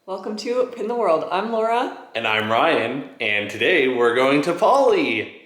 Welcome to Pin the World. I'm Laura. And I'm Ryan, and today we're going to Poly.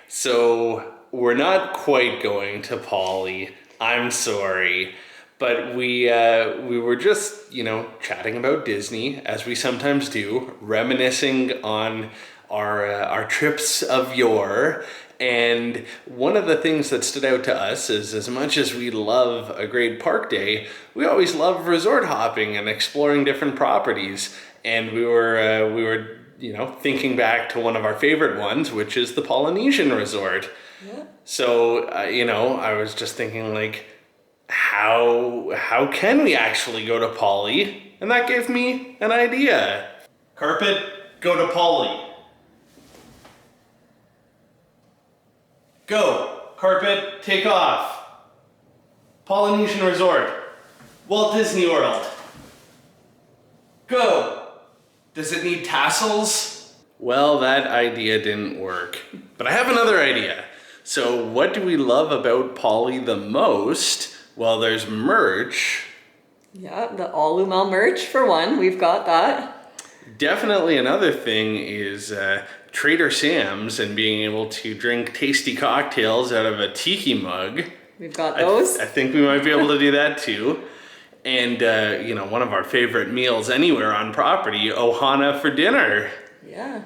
So, we're not quite going to Poly. I'm sorry. But we were just, chatting about Disney, as we sometimes do, reminiscing on our trips of yore. And one of the things that stood out to us is, as much as we love a great park day, we always love resort hopping and exploring different properties. And we were thinking back to one of our favorite ones, which is the Polynesian Resort. Yeah. So, I was just thinking, like, how can we actually go to Poly? And that gave me an idea. Carpet, go to Poly. Go. Carpet, take off. Polynesian Resort. Walt Disney World. Go. Does it need tassels? Well, that idea didn't work. But I have another idea. So what do we love about Poly the most? Well, there's merch. Yeah, the All Lumel merch for one. We've got that. Definitely another thing is Trader Sam's and being able to drink tasty cocktails out of a tiki mug. We've got those. I think we might be able to do that too. And, one of our favorite meals anywhere on property, Ohana for dinner. Yeah,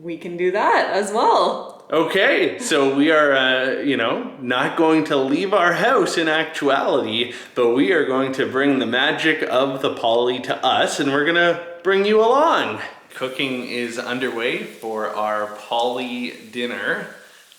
we can do that as well. Okay, so we are, not going to leave our house in actuality, but we are going to bring the magic of the Poly to us, and we're going to bring you along. Cooking is underway for our Poly dinner,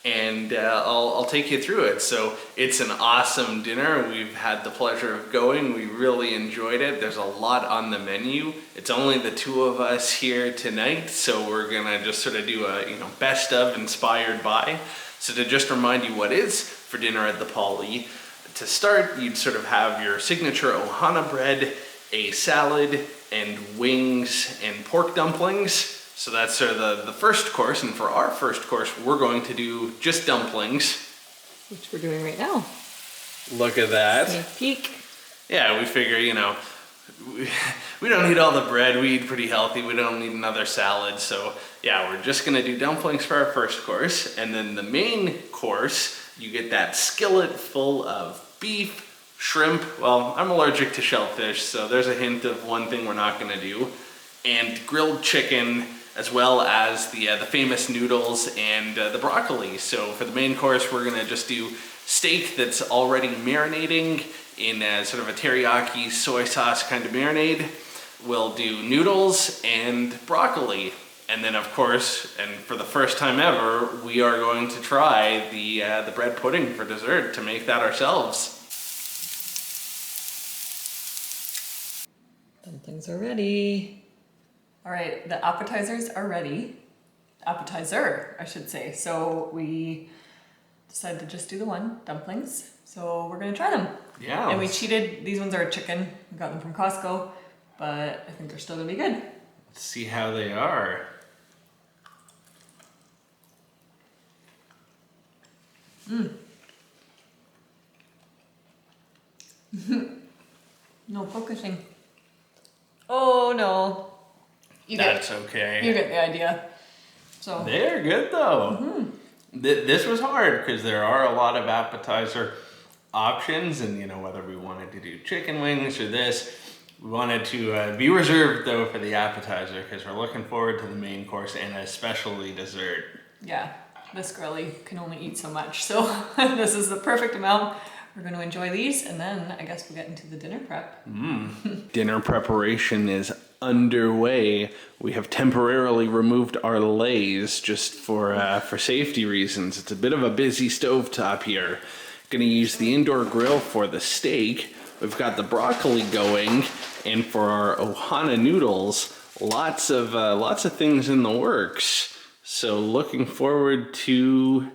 and I'll take you through it. So it's an awesome dinner. We've had the pleasure of going. We really enjoyed it. There's a lot on the menu. It's only the two of us here tonight, so we're gonna just sort of do a best of inspired by. So to just remind you what is for dinner at the Poly, to start, you'd sort of have your signature Ohana bread, a salad, and wings and pork dumplings. So that's sort of the first course, and for our first course, we're going to do just dumplings. Which we're doing right now. Look at that. Sneak peek. Yeah, we figure, we don't need all the bread. We eat pretty healthy. We don't need another salad. So yeah, we're just gonna do dumplings for our first course. And then the main course, you get that skillet full of beef, shrimp. Well, I'm allergic to shellfish, so there's a hint of one thing we're not gonna do. And grilled chicken, as well as the famous noodles and the broccoli. So for the main course, we're gonna just do steak that's already marinating in sort of a teriyaki soy sauce kind of marinade. We'll do noodles and broccoli. And then of course, and for the first time ever, we are going to try the bread pudding for dessert to make that ourselves. Dumplings are ready. All right, the appetizers are ready. Appetizer, I should say. So we decided to just do the one, dumplings. So we're gonna try them. Yeah. And we cheated. These ones are chicken. We got them from Costco, but I think they're still gonna be good. Let's see how they are. No focusing. Oh no. That's okay. You get the idea. So They're good though. This was hard because there are a lot of appetizer options, and whether we wanted to do chicken wings or this, we wanted to be reserved though for the appetizer because we're looking forward to the main course and especially dessert. yeah, this girlie can only eat so much, so this is the perfect amount. We're going to enjoy these, and then I guess we'll get into the dinner prep. Dinner preparation is underway. We have temporarily removed our leis just for safety reasons. It's a bit of a busy stovetop here. Going to use the indoor grill for the steak. We've got the broccoli going, and for our Ohana noodles, lots of things in the works. So looking forward to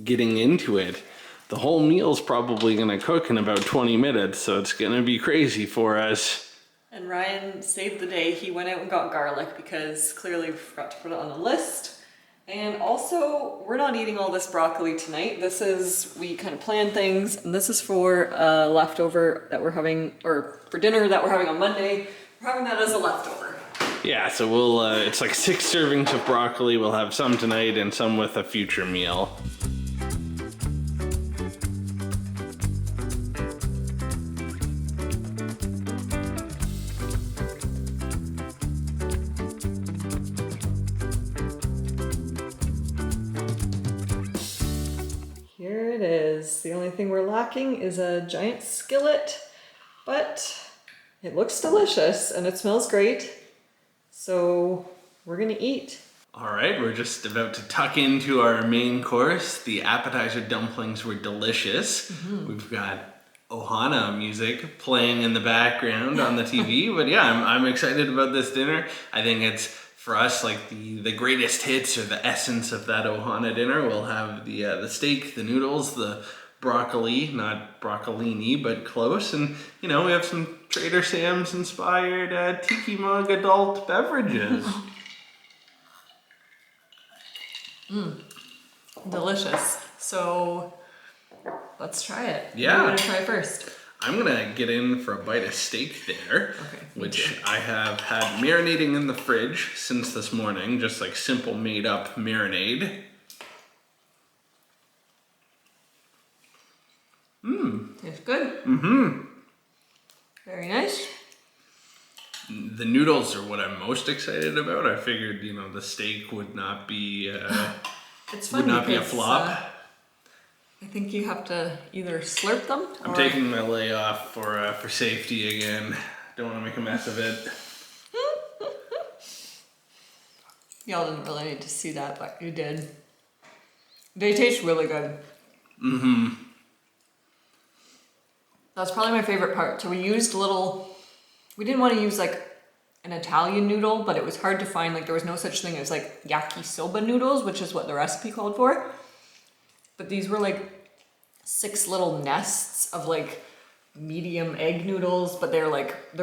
getting into it. The whole meal's probably gonna cook in about 20 minutes, so it's gonna be crazy for us. And Ryan saved the day. He went out and got garlic because clearly we forgot to put it on the list. And also, we're not eating all this broccoli tonight. We kind of plan things, and this is for leftover that we're having, or for dinner that we're having on Monday. We're having that as a leftover. Yeah, so we'll, it's like 6 servings of broccoli. We'll have some tonight and some with a future meal. Here it is. The only thing we're lacking is a giant skillet, but it looks delicious and it smells great. So we're gonna eat. All right, we're just about to tuck into our main course. The appetizer dumplings were delicious. We've got Ohana music playing in the background on the TV, but yeah, I'm excited about this dinner. I think it's, for us, like the greatest hits or the essence of that Ohana dinner. We'll have the steak, the noodles, the broccoli, not broccolini, but close, and you know, we have some Trader Sam's inspired tiki mug adult beverages. Delicious. So let's try it. Yeah. I'm gonna try first. I'm gonna get in for a bite of steak there, Okay, which I have had marinating in the fridge since this morning, just like simple made up marinade. Tastes good. Very nice. The noodles are what I'm most excited about. I figured, you know, the steak would not be It's fun would not be a because, flop. I think you have to either slurp them I'm or... taking my lay off for safety again. Don't want to make a mess of it. Y'all didn't really need to see that, but you did. They taste really good. That's probably my favorite part. So we used we didn't want to use like an Italian noodle, but it was hard to find, like there was no such thing as like yakisoba noodles, which is what the recipe called for. But these were like 6 little nests of like medium egg noodles, but they're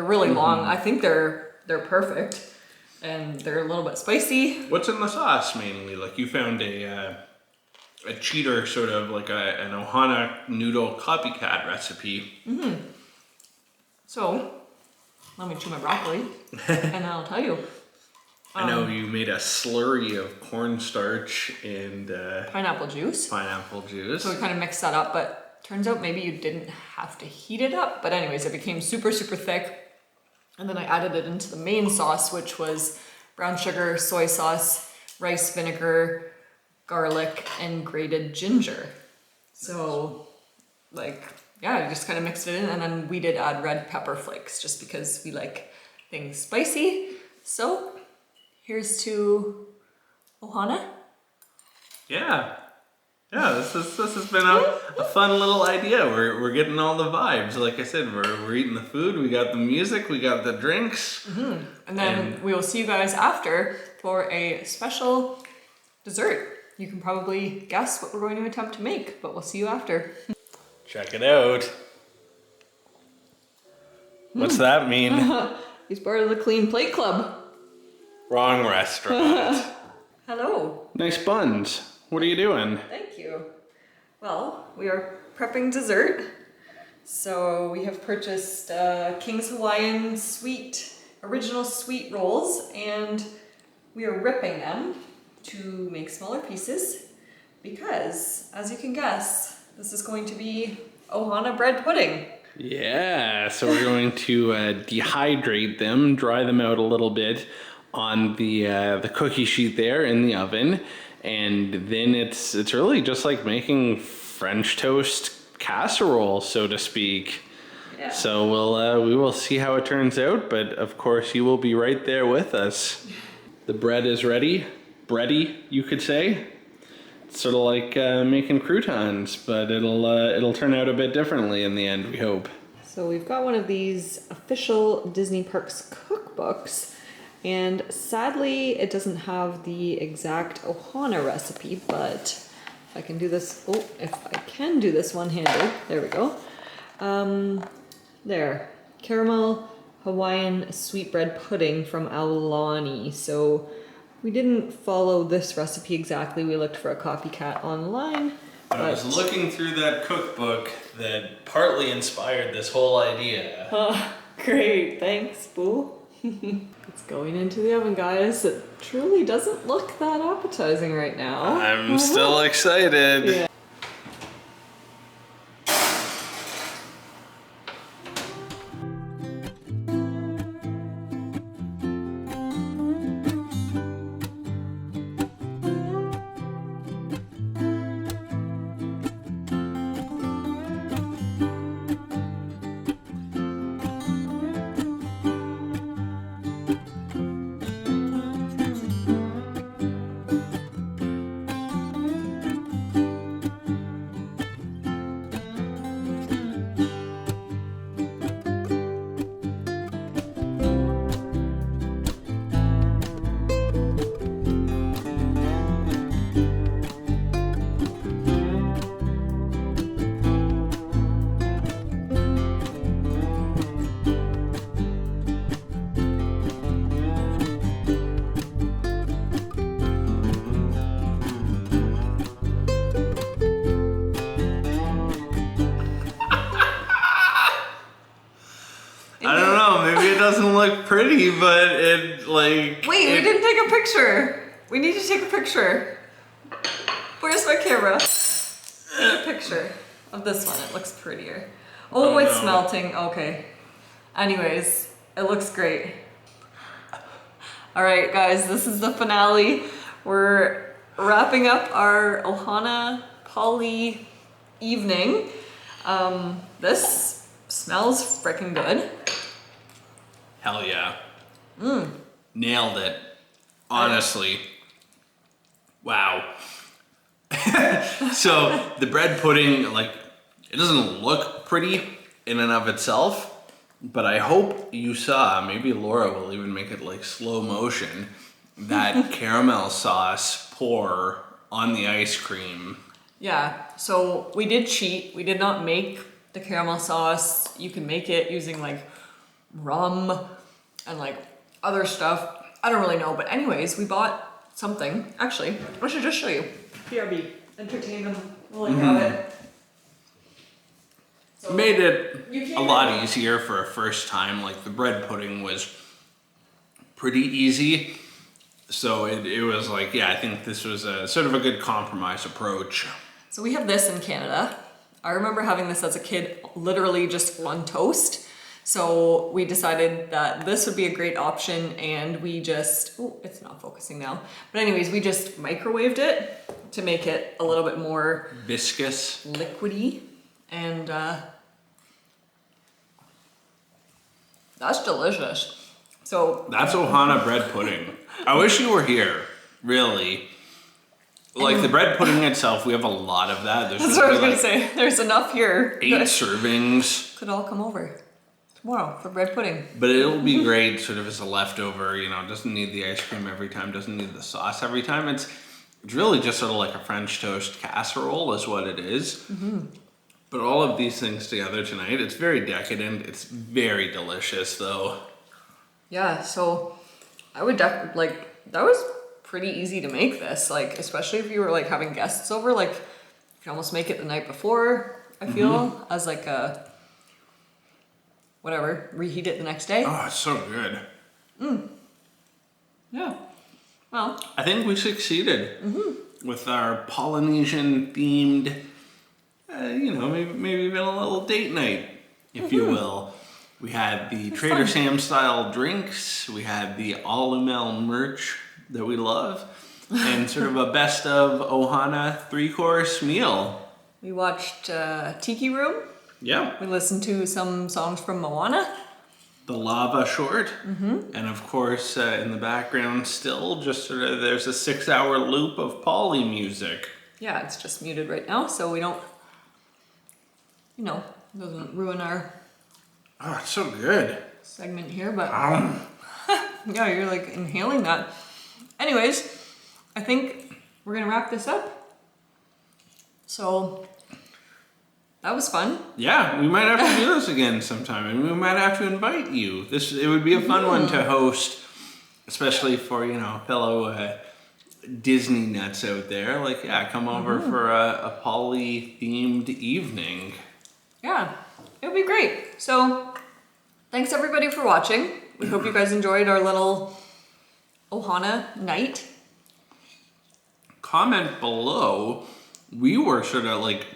really long. I think they're perfect, and they're a little bit spicy. What's in the sauce mainly? Like you found a cheater, sort of like an Ohana noodle copycat recipe. So let me chew my broccoli, and I'll tell you. I know you made a slurry of cornstarch and Pineapple juice. pineapple juice. So we kind of mixed that up, but turns out maybe you didn't have to heat it up. But anyways, it became super, super thick. And then I added it into the main sauce, which was brown sugar, soy sauce, rice vinegar, garlic, and grated ginger. So like, yeah, I just kind of mixed it in, and then we did add red pepper flakes just because we like things spicy. So here's to Ohana. Yeah, this has been a fun little idea. We're getting all the vibes. Like I said, we're eating the food. We got the music. We got the drinks. And then we will see you guys after for a special dessert. You can probably guess what we're going to attempt to make, but we'll see you after. Check it out. What's that mean? He's part of the Clean Plate Club. Wrong restaurant. Hello. Nice buns. What are you doing? Thank you. Well, we are prepping dessert. So we have purchased King's Hawaiian original sweet rolls, and we are ripping them to make smaller pieces because, as you can guess, this is going to be Ohana bread pudding. Yeah, so we're going to dehydrate them, dry them out a little bit on the cookie sheet there in the oven, and then it's really just like making French toast casserole, so to speak. Yeah. So we will see how it turns out, but of course you will be right there with us. The bread is ready, bready, you could say. It's sort of like making croutons, but it'll turn out a bit differently in the end, we hope. So we've got one of these official Disney Parks cookbooks, and sadly it doesn't have the exact Ohana recipe, but if I can do this one-handed, there we go. There, caramel Hawaiian sweetbread pudding from Aulani. So We didn't follow this recipe exactly. We looked for a copycat online. I was looking through that cookbook that partly inspired this whole idea. Oh, great. Thanks, Boo. It's going into the oven, guys. It truly doesn't look that appetizing right now. I'm still excited. Yeah. I don't know, maybe it doesn't look pretty, but it like... Wait, we didn't take a picture. We need to take a picture. Where's my camera? Take a picture of this one. It looks prettier. Oh, it's no. melting. Okay. Anyways, it looks great. All right, guys, this is the finale. We're wrapping up our Ohana Poly evening. This smells freaking good. Hell yeah. Nailed it. Honestly. Wow. So the bread pudding, like, it doesn't look pretty in and of itself, but I hope you saw, maybe Laura will even make it like slow motion, that caramel sauce pour on the ice cream. Yeah, so we did cheat. We did not make the caramel sauce. You can make it using like rum and like other stuff. I don't really know, but anyways, we bought something. Actually, I should just show you. BRB, entertain them while I grab it. So Made it a lot easier for a first time. Like the bread pudding was pretty easy. So it was like, yeah, I think this was a sort of a good compromise approach. So we have this in Canada. I remember having this as a kid, literally just on toast. So we decided that this would be a great option, and we just, oh, it's not focusing now. But anyways, we just microwaved it to make it a little bit more Viscous. liquidy, and that's delicious. So That's Ohana bread pudding. I wish you were here, really. Like the bread pudding itself, we have a lot of that. There's that's what I was gonna say. There's enough here. 8 servings. Could all come over tomorrow for bread pudding. But it'll be great sort of as a leftover, you know, doesn't need the ice cream every time, doesn't need the sauce every time. It's really just sort of like a French toast casserole is what it is. But all of these things together tonight, it's very decadent. It's very delicious though. Yeah, so I would definitely, like, that was pretty easy to make this, like, especially if you were like having guests over, like, you can almost make it the night before, I feel, as like a, whatever, reheat it the next day. Oh, it's so good. Yeah. Well, I think we succeeded with our Polynesian themed, you know, maybe even a little date night, if you will. We had the Trader Sam's style drinks. We had the Alumel merch that we love, and sort of a best of Ohana 3-course meal. we watched Tiki Room. Yeah. We listened to some songs from Moana. The lava short. And of course, in the background still, just sort of, there's a 6-hour loop of Polly music. Yeah, it's just muted right now, so we don't, you know, doesn't ruin our Oh, it's so good. segment here, but yeah, you're like inhaling that. Anyways, I think we're gonna wrap this up. So that was fun. Yeah, we might have to do this again sometime, and we might have to invite you. It would be a fun one to host especially for, you know, fellow Disney nuts out there. Like, yeah, come over for a Poly themed evening. Yeah, it would be great. So thanks everybody for watching. We hope you guys enjoyed our little Ohana night. Comment below. We were sort of like,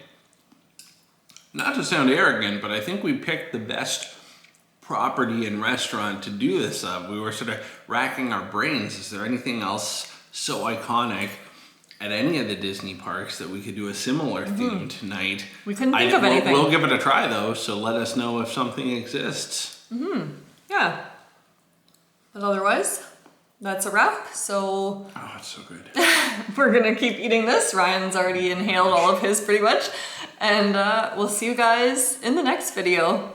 not to sound arrogant, but I think we picked the best property and restaurant to do this of. We were sort of racking our brains. Is there anything else so iconic at any of the Disney parks that we could do a similar theme tonight? We couldn't think of anything. We'll give it a try though, so let us know if something exists. Yeah. But otherwise, that's a wrap. So Oh, it's so good. we're gonna keep eating this. Ryan's already inhaled all of his pretty much. And we'll see you guys in the next video.